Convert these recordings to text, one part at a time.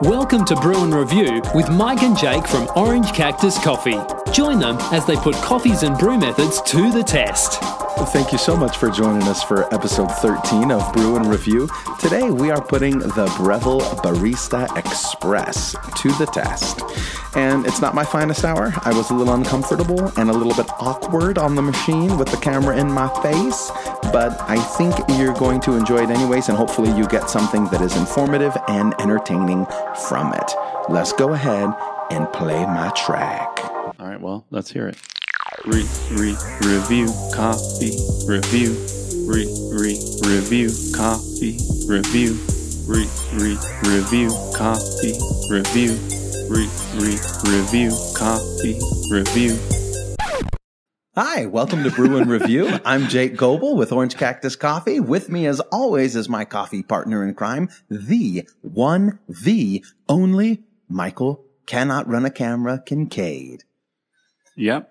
Welcome to Brew and Review with Mike and Jake from Orange Cactus Coffee. Join them as they put coffees and brew methods to the test. Thank you so much for joining us for episode 13 of Brew and Review. Today we are putting the Breville Barista Express to the test. And it's not my finest hour. I was a little uncomfortable and a little bit awkward on the machine with the camera in my face, but I think you're going to enjoy it anyways, and hopefully you get something that is informative and entertaining from it. Let's go ahead and play my track. All right, well, let's hear it. Review coffee, review, review coffee, review, review coffee, review, review coffee, review. Hi, welcome to Brew and Review. I'm Jake Goebel with Orange Cactus Coffee. With me, as always, is my coffee partner in crime, the one, the only Michael Cannot Run a Camera Kincaid. Yep.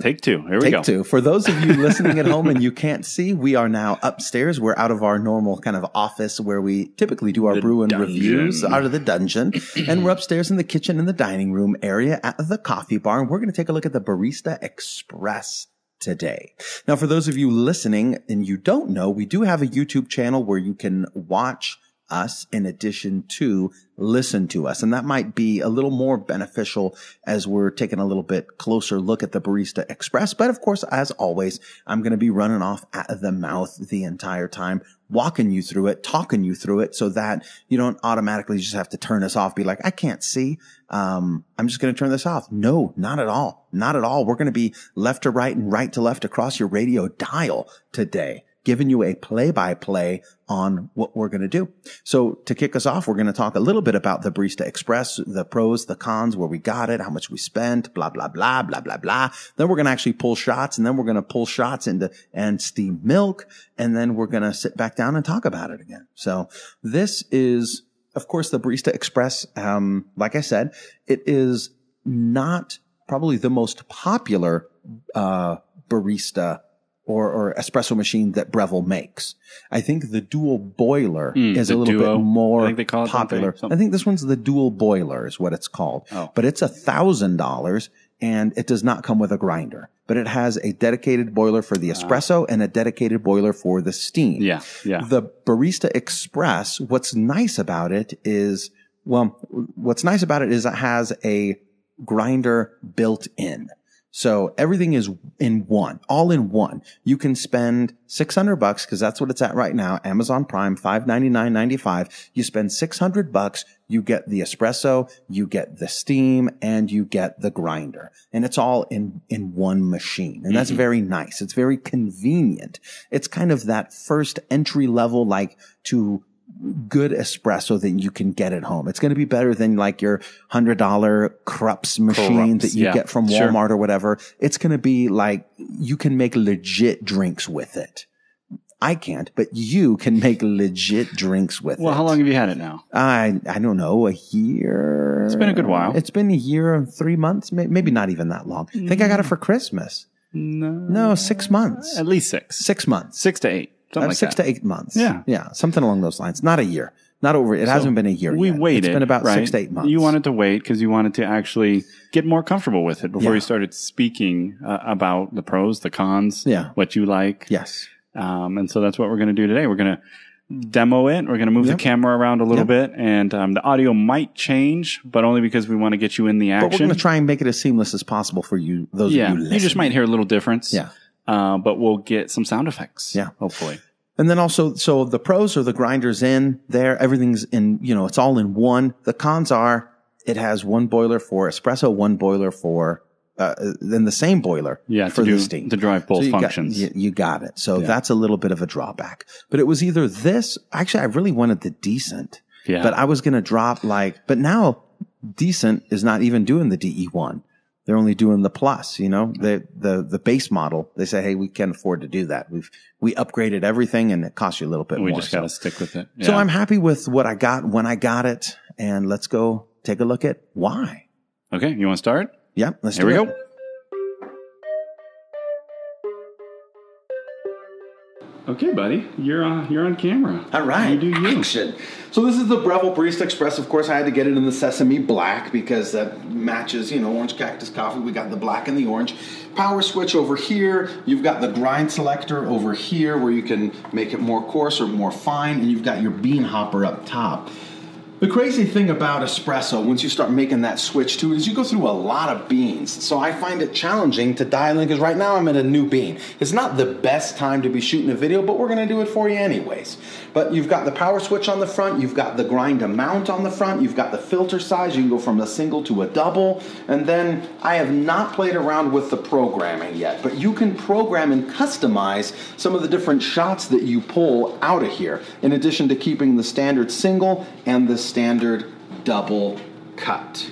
Take two. Here we go. Take two. For those of you listening at home and you can't see, we are now upstairs. We're out of our normal kind of office where we typically do our brew and reviews, out of the dungeon. And we're upstairs in the kitchen and the dining room area at the coffee bar. And we're going to take a look at the Barista Express today. Now, for those of you listening and you don't know, we do have a YouTube channel where you can watch us in addition to listen to us. And that might be a little more beneficial as we're taking a little bit closer look at the Barista Express. But of course, as always, I'm going to be running off at the mouth the entire time, walking you through it, talking you through it so that you don't automatically just have to turn us off, be like, I can't see. I'm just going to turn this off. No, not at all. Not at all. We're going to be left to right and right to left across your radio dial today, giving you a play-by-play on what we're going to do. So to kick us off, we're going to talk a little bit about the Barista Express, the pros, the cons, where we got it, how much we spent, blah, blah, blah, blah, blah, blah. Then we're going to actually pull shots, and then we're going to pull shots and steam milk, and then we're going to sit back down and talk about it again. So this is, of course, the Barista Express. Like I said, it is not probably the most popular barista or espresso machine that Breville makes. I think the dual boiler is a little bit more popular. I think this one's the dual boiler is what it's called. Oh. But it's $1,000 and it does not come with a grinder. But it has a dedicated boiler for the espresso and a dedicated boiler for the steam. Yeah. The Barista Express, what's nice about it is it has a grinder built in. So everything is in one, all in one. You can spend $600 because that's what it's at right now. Amazon Prime, $599.95. You spend $600. You get the espresso, you get the steam, and you get the grinder. And it's all in one machine. And that's very nice. It's very convenient. It's kind of that first entry level, like to good espresso that you can get at home. It's going to be better than like your $100 Krups machine that you get from Walmart or whatever. It's going to be like you can make legit drinks with it. I can't, but you can make legit drinks with it. Well, how long have you had it now? I don't know, a year. It's been a good while. It's been a year and 3 months, maybe not even that long. I think I got it for Christmas. No, 6 months. At least 6. 6 months. 6 to 8. Something like 6 to 8 months. Yeah. Something along those lines. Not a year. Not over. It hasn't been a year yet. We waited. It's been about right? 6 to 8 months. You wanted to wait because you wanted to actually get more comfortable with it before you started speaking about the pros, the cons, what you like. Yes. And so that's what we're going to do today. We're going to demo it. We're going to move the camera around a little bit, and the audio might change, but only because we want to get you in the action. But we're going to try and make it as seamless as possible for you, those of you listening. You just might hear a little difference. Yeah. But we'll get some sound effects. Yeah. Hopefully. And then also, so the pros are the grinders in there. Everything's in, it's all in one. The cons are it has one boiler for espresso, one boiler for, then the same boiler for the steam. To drive both functions. You got it. So that's a little bit of a drawback. But it was either this, actually I really wanted the decent. Yeah. But I was going to drop but now decent is not even doing the DE1. they're only doing the plus, you know, the base model. They say, hey, we can't afford to do that. We upgraded everything and it costs you a little bit more. We just got to stick with it. Yeah. So I'm happy with what I got when I got it. And let's go take a look at why. Okay. You want to start? Yeah. Let's Here we go. Okay, buddy, you're on camera. All right. You do you. Action. So this is the Breville Barista Express. Of course, I had to get it in the sesame black because that matches, you know, orange cactus coffee. We got the black and the orange. Power switch over here. You've got the grind selector over here where you can make it more coarse or more fine, and you've got your bean hopper up top. The crazy thing about espresso, once you start making that switch to it, is you go through a lot of beans. So I find it challenging to dial in, because right now I'm at a new bean. It's not the best time to be shooting a video, but we're going to do it for you anyways. But you've got the power switch on the front, you've got the grind amount on the front, you've got the filter size, you can go from a single to a double, and then I have not played around with the programming yet, but you can program and customize some of the different shots that you pull out of here, in addition to keeping the standard single and the standard double cut.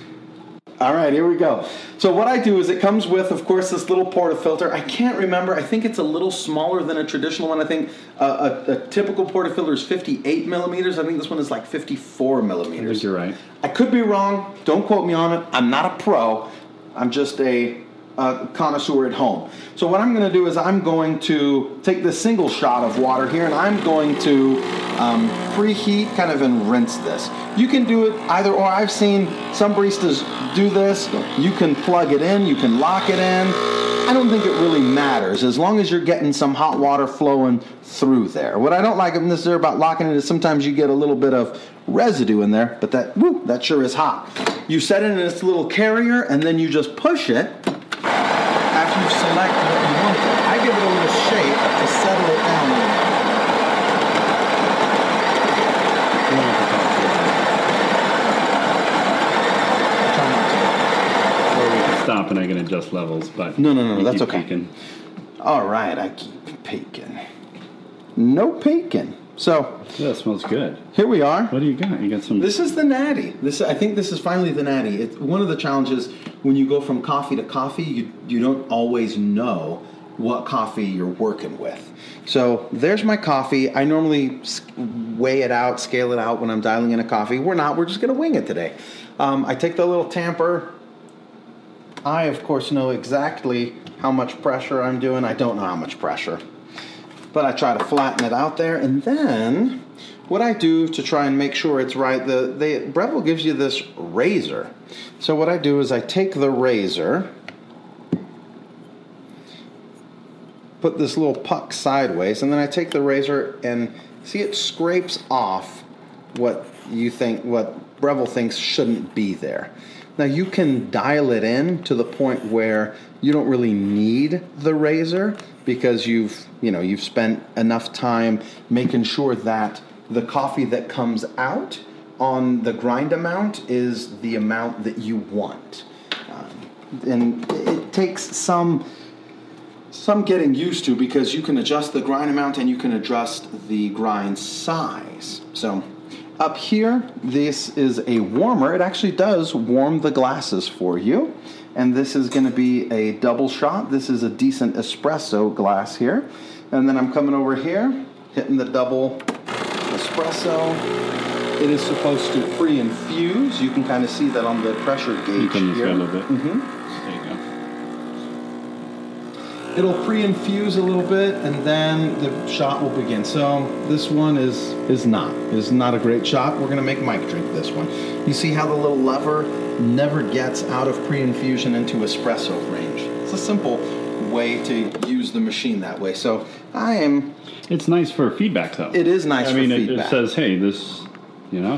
All right, here we go. So what I do is it comes with, of course, this little portafilter. I can't remember. I think it's a little smaller than a traditional one. I think a typical portafilter is 58 millimeters. I think this one is like 54 millimeters. I think you're right. I could be wrong. Don't quote me on it. I'm not a pro. I'm just a connoisseur at home. So what I'm going to do is I'm going to take this single shot of water here, and I'm going to preheat kind of and rinse this. You can do it either or. I've seen some baristas do this. You can plug it in. You can lock it in. I don't think it really matters as long as you're getting some hot water flowing through there. What I don't like necessarily about locking it is sometimes you get a little bit of residue in there, but that sure is hot. You set it in this little carrier, and then you just push it after you select what you want there. I give it a little shake to settle it down a little bit. Or we can stop and I can adjust levels, but no, that's okay. Peeking. All right, I keep peeking. No peeking. So that smells good. Here we are. What do you got? You got some. This is the natty. I think this is finally the natty. It's one of the challenges when you go from coffee to coffee. You don't always know what coffee you're working with. So there's my coffee. I normally weigh it out, scale it out when I'm dialing in a coffee. We're not. We're just going to wing it today. I take the little tamper. I of course know exactly how much pressure I'm doing. I don't know how much pressure, but I try to flatten it out there, and then what I do to try and make sure it's right, Breville gives you this razor. So what I do is I take the razor, put this little puck sideways, and then I take the razor and see it scrapes off what Breville thinks shouldn't be there. Now you can dial it in to the point where you don't really need the razor because you've spent enough time making sure that the coffee that comes out on the grind amount is the amount that you want. And it takes some getting used to because you can adjust the grind amount and you can adjust the grind size. So up here, this is a warmer. It actually does warm the glasses for you. And this is going to be a double shot. This is a decent espresso glass here. And then I'm coming over here, hitting the double espresso. It is supposed to pre-infuse. You can kind of see that on the pressure gauge you can here. A little bit. Mm-hmm. There you go. It'll pre-infuse a little bit, and then the shot will begin. So this one is not a great shot. We're going to make Mike drink this one. You see how the little lever never gets out of pre-infusion into espresso range. It's a simple way to use the machine that way. So It's nice for feedback, though. It is nice for feedback. It says, hey, this,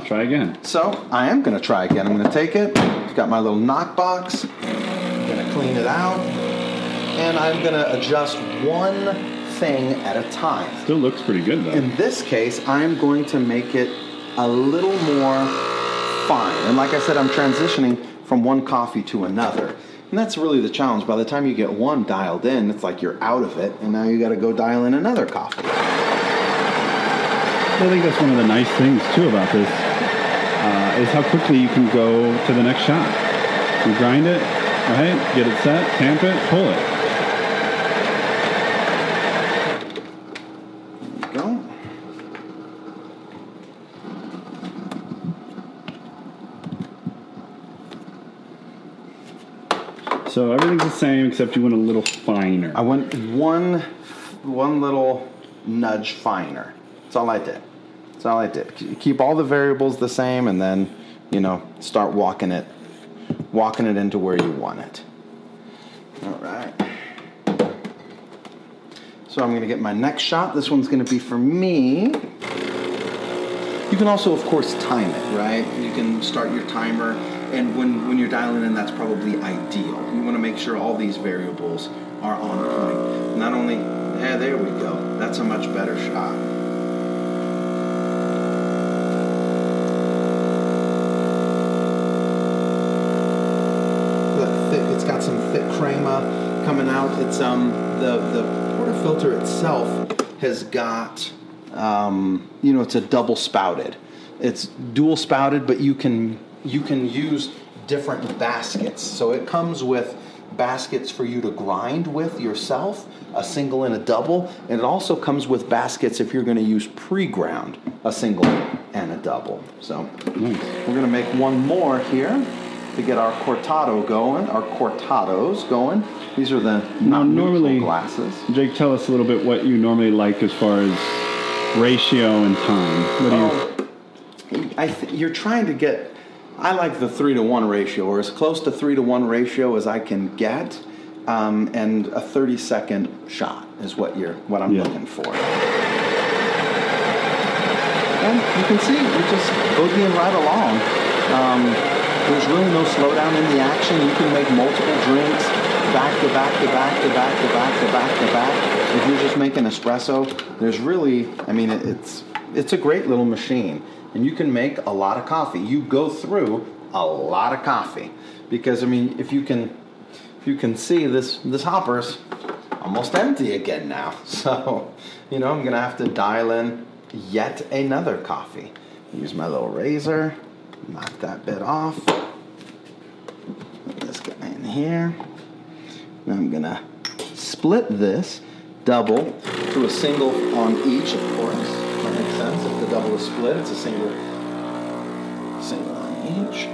try again. So I am going to try again. I'm going to take it. I've got my little knock box. I'm going to clean it out. And I'm going to adjust one thing at a time. Still looks pretty good, though. In this case, I'm going to make it a little more fine. And like I said, I'm transitioning from one coffee to another. And that's really the challenge. By the time you get one dialed in, it's like you're out of it, and now you got to go dial in another coffee. I think that's one of the nice things, too, about this, is how quickly you can go to the next shot. You grind it, All right, get it set, tamp it, pull it. There you go. So everything's the same except you went a little finer. I went one little nudge finer. That's all I did. That's all I did. Keep all the variables the same, and then, start walking it into where you want it. All right. So I'm going to get my next shot. This one's going to be for me. You can also, of course, time it, right? You can start your timer, and when you're dialing in, that's probably ideal. You want to make sure all these variables are on point. Not only, there we go. That's a much better shot. It's got some thick crema coming out. It's the portafilter itself has got it's a double spouted. It's dual spouted, but you can use different baskets. So it comes with baskets for you to grind with yourself, a single and a double, and it also comes with baskets if you're going to use pre-ground, a single and a double. So we're going to make one more here to get our cortados going. These are the normally glasses. Jake, tell us a little bit what you normally like as far as ratio and time. What do you? You're trying to get. I like the 3-to-1 ratio, or as close to 3-to-1 ratio as I can get, and a 30-second shot is what I'm looking for. And you can see we're just boogieing right along. There's really no slowdown in the action. You can make multiple drinks back to back to back to back to back to back to back. If you're just making espresso, there's really, it's a great little machine. And you can make a lot of coffee. You go through a lot of coffee. Because, if you can see this hopper's almost empty again now. So, I'm going to have to dial in yet another coffee. Use my little razor. Knock that bit off. Put this guy in here. Now I'm going to split this double to a single on each, of course. That makes sense. If the double is split, it's a single on each.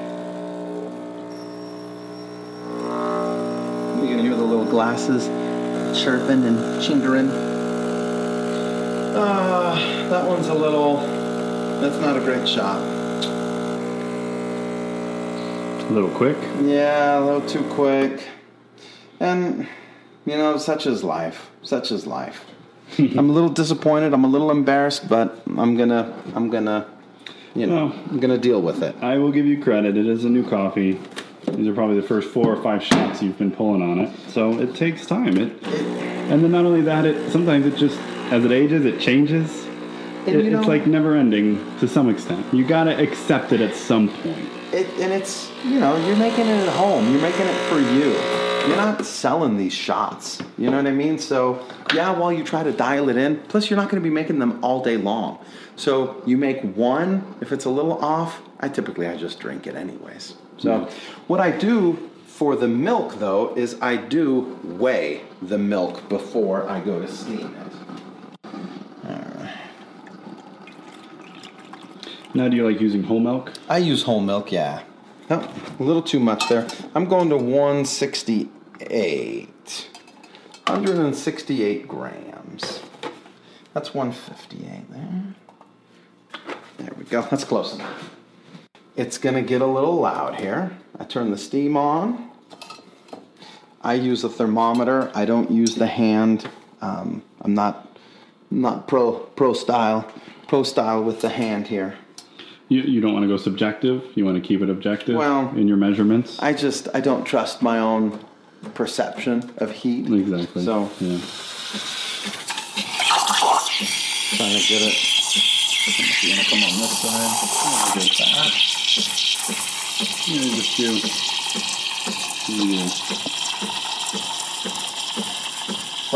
You can hear the little glasses chirping and chingering. That one's that's not a great shot. A little quick? Yeah, a little too quick. And, such is life. Such is life. I'm a little disappointed. I'm a little embarrassed, but I'm gonna deal with it. I will give you credit. It is a new coffee. These are probably the first 4 or 5 shots you've been pulling on it. So it takes time. And then not only that, sometimes it just, as it ages, it changes. It's like never ending to some extent. You gotta accept it at some point. It's, you're making it at home. You're making it for you. You're not selling these shots. You know what I mean? So, while you try to dial it in, plus you're not going to be making them all day long. So you make one. If it's a little off, I just drink it anyways. So what I do for the milk, though, is I do weigh the milk before I go to steam it. Now, do you like using whole milk? I use whole milk, yeah. Oh, a little too much there. I'm going to 168. 168 grams. That's 158 there. There we go. That's close enough. It's going to get a little loud here. I turn the steam on. I use a thermometer. I don't use the hand. I'm not pro style with the hand here. You don't want to go subjective? You want to keep it objective in your measurements? I don't trust my own perception of heat. Exactly. So, yeah. Trying to get it. If you want to come on this side, I'll get that. Yeah, just do.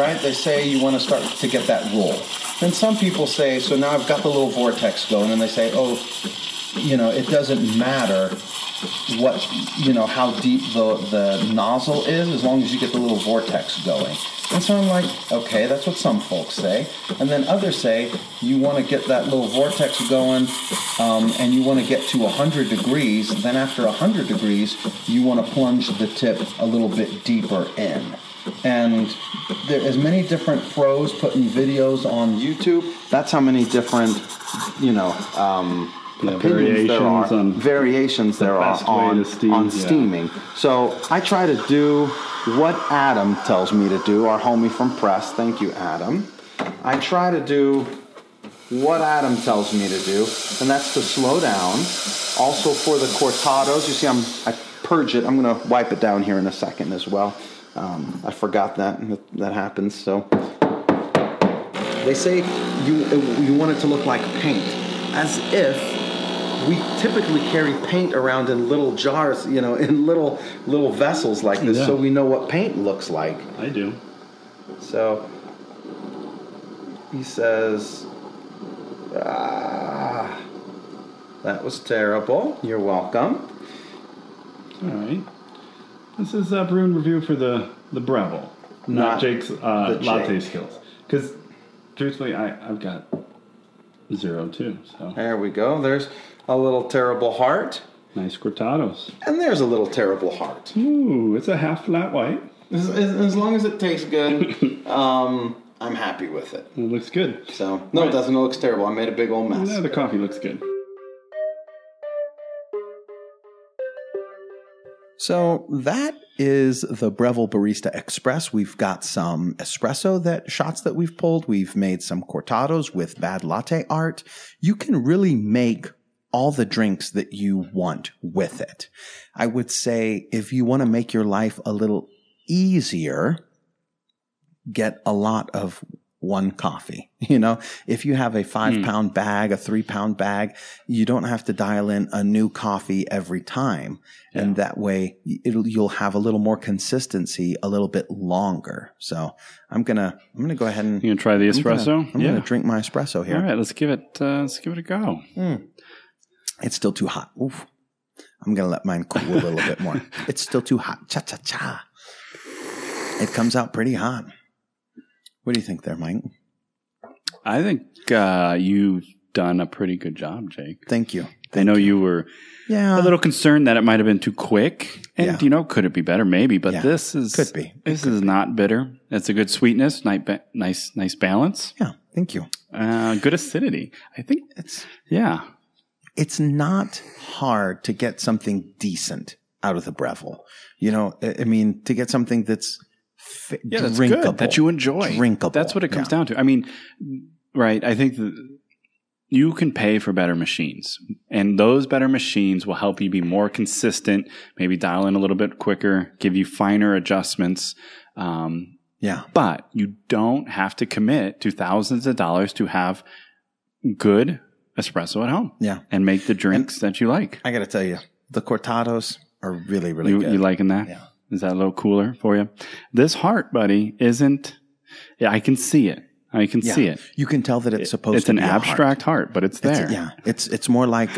Right? They say you want to start to get that roll. And some people say, so now I've got the little vortex going, and they say, it doesn't matter how deep the nozzle is, as long as you get the little vortex going. And so I'm like, okay, that's what some folks say. And then others say you want to get that little vortex going, and you want to get to 100 degrees. Then after 100 degrees, you want to plunge the tip a little bit deeper in. And there's many different pros putting videos on YouTube. That's how many different, variations there are on steaming. So I try to do what Adam tells me to do, our homie from Press. Thank you, Adam. I try to do what Adam tells me to do, and that's to slow down. Also for the cortados, you see I purge it. I'm going to wipe it down here in a second as well. I forgot that happens. So they say you want it to look like paint, as if we typically carry paint around in little jars, in little vessels like this, so we know what paint looks like. I do. So he says, that was terrible. You're welcome. All right. This is a brew and review for the Breville, not Jake's latte skills. Because, truthfully, I've got 0 too. So there we go. There's a little terrible heart. Nice cortados. And there's a little terrible heart. Ooh, it's a half flat white. As long as it tastes good, I'm happy with it. It looks good. So, no, It doesn't. It looks terrible. I made a big old mess. No, the coffee looks good. So that is the Breville Barista Express. We've got some espresso shots that we've pulled. We've made some cortados with bad latte art. You can really make all the drinks that you want with it. I would say if you want to make your life a little easier, get a lot of one coffee. If you have a 5-pound bag, a 3-pound bag, you don't have to dial in a new coffee every time. Yeah. And that way you'll have a little more consistency a little bit longer. So I'm going to go ahead and you gonna try the espresso? I'm going to drink my espresso here. All right, let's give it a go. It's still too hot. Oof. I'm going to let mine cool a little bit more. It's still too hot. Cha cha cha. It comes out pretty hot. What do you think there, Mike? I think you've done a pretty good job, Jake. Thank you. I know you were a little concerned that it might have been too quick. And, could it be better? Maybe. But this is could be. This is not bitter. It's a good sweetness, nice balance. Yeah, thank you. Good acidity. I think it's not hard to get something decent out of the Breville. To get something that's that's drinkable, good, that you enjoy. Drinkable. That's what it comes down to. I mean, right, I think you can pay for better machines. And those better machines will help you be more consistent, maybe dial in a little bit quicker, give you finer adjustments. But you don't have to commit to thousands of dollars to have good espresso at home. Yeah. And make the drinks that you like. I got to tell you, the cortados are really, really good. You liking that? Yeah. Is that a little cooler for you? This heart, buddy, isn't... Yeah, I can see it. See it. You can tell that it's supposed to be an abstract heart, but it's there. It's more like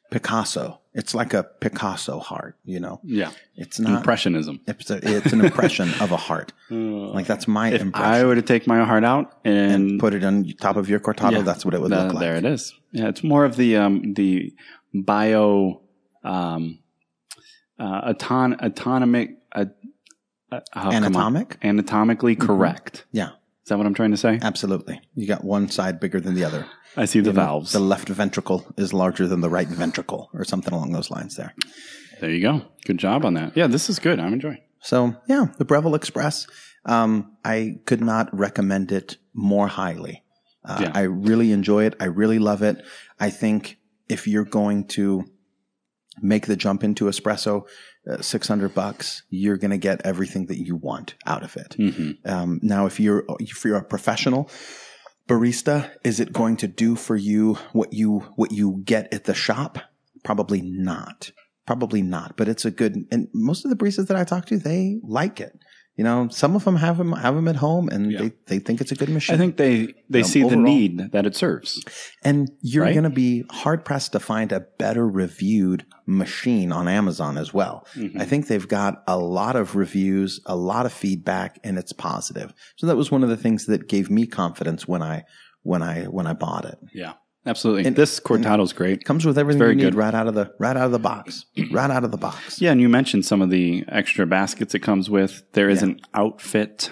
Picasso. It's like a Picasso heart, Yeah. It's not... Impressionism. It's an impression of a heart. Like, that's my impression. If I were to take my heart out and put it on top of your cortado, that's what it would look like. There it is. Yeah, it's more of the bio... anatomically correct. Yeah. Is that what I'm trying to say? Absolutely. You got one side bigger than the other. I see the valves. The left ventricle is larger than the right ventricle, or something along those lines there. There you go. Good job on that. Yeah, this is good. I'm enjoying. So, the Breville Express, I could not recommend it more highly. I really enjoy it. I really love it. I think if you're going to make the jump into espresso, $600, you're going to get everything that you want out of it. Mm-hmm. Now, if you're a professional barista, is it going to do for you what you get at the shop? Probably not. But it's a good, and most of the baristas that I talk to, they like it. You know, some of them have them at home, and they think it's a good machine. I think they see the need that it serves. And you're going to be hard-pressed to find a better reviewed machine on Amazon as well. Mm-hmm. I think they've got a lot of reviews, a lot of feedback, and it's positive. So that was one of the things that gave me confidence when I bought it. Yeah. Absolutely. And this cortado is great. Comes with everything you need right out of the box. Right out of the box. Yeah, and you mentioned some of the extra baskets it comes with. There is an outfit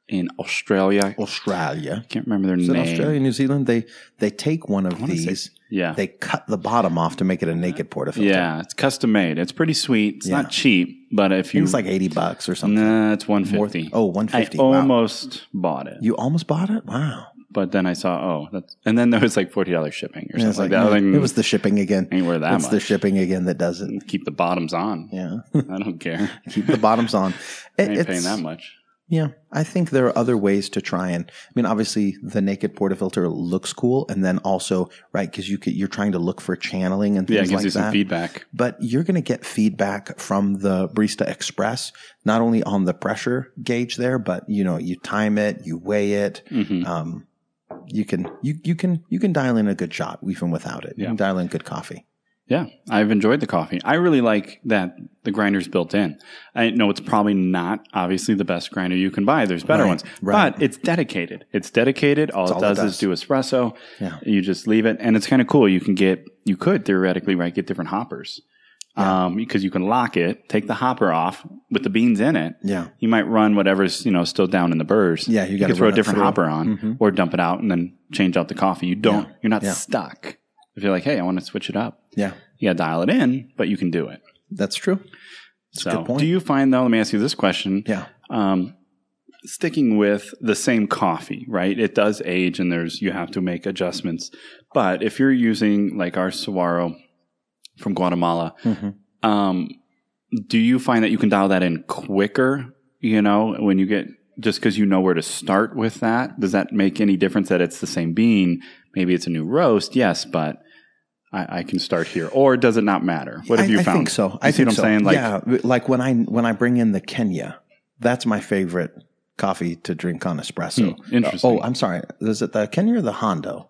in Australia. I can't remember their name. Australia, New Zealand? They take one of these. They cut the bottom off to make it a naked portafilter. Yeah, it's custom made. It's pretty sweet. It's not cheap, but if you... It's like $80 or something. Nah, it's $150. $150. I almost bought it. You almost bought it? Wow. But then I saw, and then there was like $40 shipping or something like that. It was the shipping again. Ain't worth that much. It's the shipping again that does it. Keep the bottoms on. Yeah. I don't care. Keep the bottoms on. I ain't paying that much. Yeah. I think there are other ways to try and, I mean, obviously the naked portafilter looks cool. And then also, right, because you're trying to look for channeling and things like that. Yeah, it gives you some feedback. But you're going to get feedback from the Barista Express, not only on the pressure gauge there, but, you time it, you weigh it. Mm-hmm. You can dial in a good shot even without it. You can dial in good coffee. Yeah, I've enjoyed the coffee. I really like that the grinder's built in. I know it's probably not obviously the best grinder you can buy. There's better ones, but it's dedicated. It's dedicated. All it does is do espresso. Yeah. You just leave it, and it's kind of cool. You could theoretically get different hoppers. Because you can lock it, take the hopper off with the beans in it. Yeah. You might run whatever's, still down in the burrs. Yeah. You can throw a different hopper on or dump it out and then change out the coffee. You're not stuck. If you're like, hey, I want to switch it up. Yeah. You got to dial it in, but you can do it. That's true. That's a good point. Do you find though, let me ask you this question. Yeah. Sticking with the same coffee, right? It does age and you have to make adjustments. But if you're using like our Saguaro from Guatemala, do you find that you can dial that in quicker, when you get, just because you know where to start with that? Does that make any difference that it's the same bean? Maybe it's a new roast, yes, but I can start here. Or does it not matter? What have you found? I think so. I see what I'm saying? Like when I bring in the Kenya, that's my favorite coffee to drink on espresso. Interesting. I'm sorry. Is it the Kenya or the Hondo?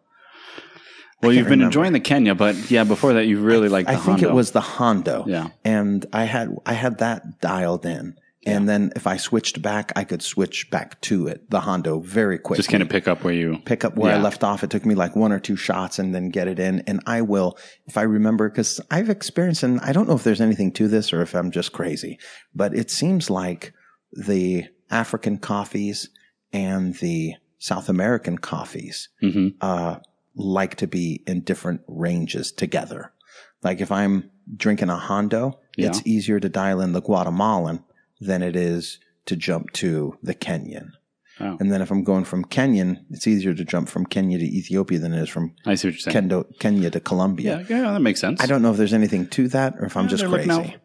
Well, you've been enjoying the Kenya, but before that, you really liked the Hondo. I think it was the Hondo. Yeah. And I had that dialed in. Yeah. And then if I switched back, I could switch back to it, the Hondo, very quickly. Just kind of pick up where I left off. It took me like 1 or 2 shots and then get it in. And I will, if I remember, because I've experienced, and I don't know if there's anything to this or if I'm just crazy, but it seems like the African coffees and the South American coffees, like to be in different ranges together. Like if I'm drinking a Hondo, it's easier to dial in the Guatemalan than it is to jump to the Kenyan. Oh. And then if I'm going from Kenyan, it's easier to jump from Kenya to Ethiopia than it is from I see what you're saying. Kenya to Colombia. Yeah, that makes sense. I don't know if there's anything to that or if I'm just crazy.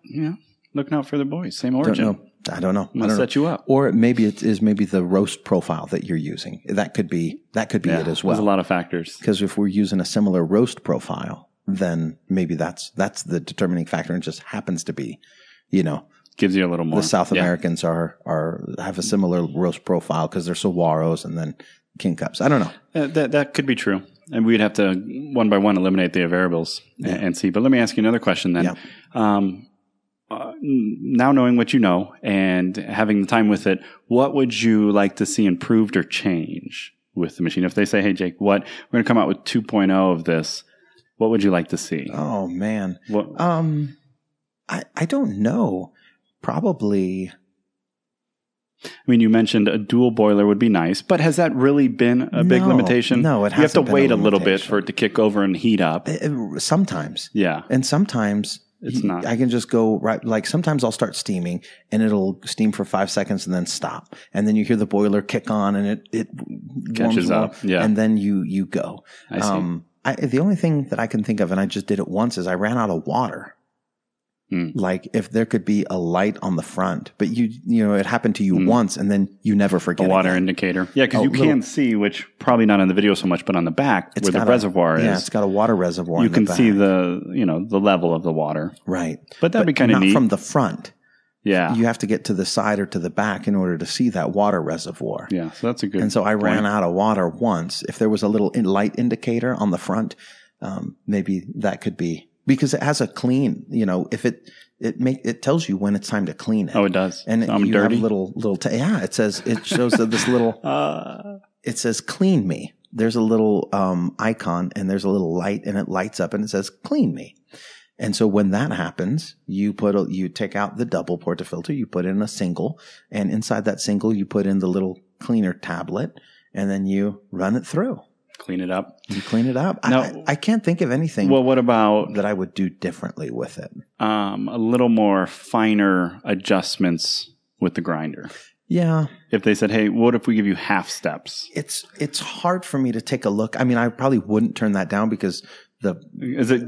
Looking out for the boys. Same origin. I don't know. I'll set you up. Or maybe it is the roast profile that you're using. That could be it as well. There's a lot of factors. Because if we're using a similar roast profile, then maybe that's the determining factor and just happens to be, gives you a little more. The South Americans have a similar roast profile because they're saguaros and then king cups. I don't know. That could be true. And we'd have to one by one eliminate the variables and see. But let me ask you another question then. Yeah. Now knowing what you know and having the time with it, what would you like to see improved or change with the machine? If they say, hey, Jake, we're going to come out with 2.0 of this, what would you like to see? Oh, man. I don't know. Probably. I mean, you mentioned a dual boiler would be nice, but has that really been a big limitation? No, it hasn't. You have to wait a little bit for it to kick over and heat up. Sometimes. Yeah. And sometimes it's not. I can just go right. Like sometimes I'll start steaming and it'll steam for 5 seconds and then stop. And then you hear the boiler kick on and it catches up. Yeah. And then you go. I see. The only thing that I can think of, and I just did it once, is I ran out of water. Like if there could be a light on the front, but it happened to you once and then you never forget. A water indicator. Yeah, because you can see, which probably not on the video so much, but on the back where the reservoir is. Yeah, it's got a water reservoir. You can see the level of the water. Right. But that'd be kind of neat. Not from the front. Yeah. You have to get to the side or to the back in order to see that water reservoir. Yeah, so that's a good And so I point. ran out of water once. If there was a little light indicator on the front, maybe that could be, because it has a clean, if it tells you when it's time to clean it. Oh, it does. And So I'm you dirty. have it shows that this little, it says clean me. There's a little icon and there's a little light and it lights up and it says clean me. And so when that happens, you take out the double portafilter, you put in a single, and inside that single, you put in the little cleaner tablet, and then you run it through. Clean it up. You clean it up. No. I can't think of anything Well, what about that I would do differently with it. a little more finer adjustments with the grinder? Yeah. If they said, hey, what if we give you half steps? It's hard for me to take a look. I mean, I probably wouldn't turn that down because do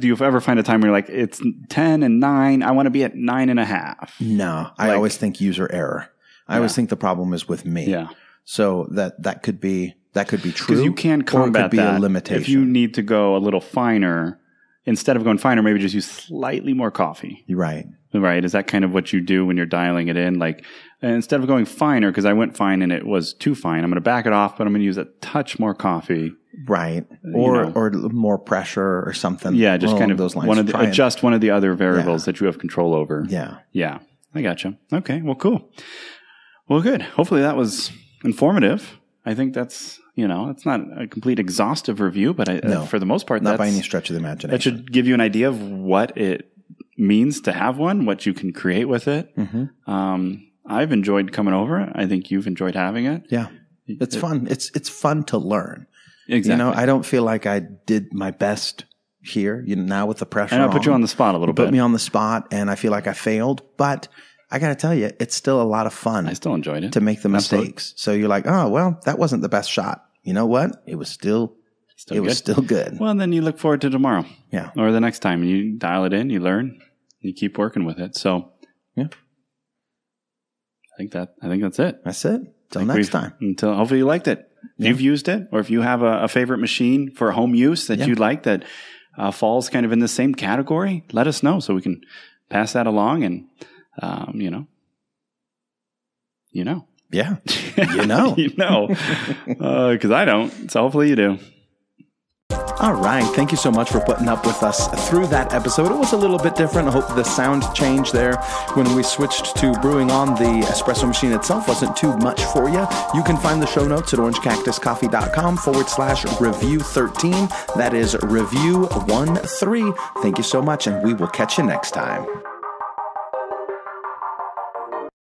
you ever find a time where you're like, it's 10 and 9, I want to be at 9.5? No, I always think user error. I always think the problem is with me. Yeah. So that could be true. Because you can combat or it could be that a limitation. if you need to go a little finer. Instead of going finer, maybe just use slightly more coffee. You're right. Right? Is that kind of what you do when you're dialing it in? Like, instead of going finer, because I went fine and it was too fine, I'm going to back it off, but I'm going to use a touch more coffee. Right. Or more pressure or something. Yeah, just kind of those lines. adjust one of the other variables that you have control over. Yeah. Yeah. I gotcha. Okay. Well, cool. Well, good. Hopefully that was informative. I think that's, it's not a complete exhaustive review, but for the most part, not by any stretch of the imagination. That should give you an idea of what it means to have one, what you can create with it. Mm-hmm. I've enjoyed coming over. I think you've enjoyed having it. Yeah. It's fun. It's fun to learn. Exactly. I don't feel like I did my best here, now with the pressure. And I put you on the spot a little bit. Put me on the spot and I feel like I failed, but I got to tell you, it's still a lot of fun. I still enjoyed it. To make the mistakes. Absolutely. So you're like, oh, well, that wasn't the best shot. You know what? It was still good. Well, and then you look forward to tomorrow. Yeah. Or the next time. You dial it in, you learn, you keep working with it. So, yeah. I think that's it. That's it. Till next time. Until hopefully you liked it. If you've used it, or if you have a favorite machine for home use that you like that falls kind of in the same category, let us know so we can pass that along and, Yeah. Because I don't. So hopefully you do. All right. Thank you so much for putting up with us through that episode. It was a little bit different. I hope the sound change there when we switched to brewing on the espresso machine itself wasn't too much for you. You can find the show notes at orangecactuscoffee.com/review 13. That is review 13. Thank you so much, and we will catch you next time.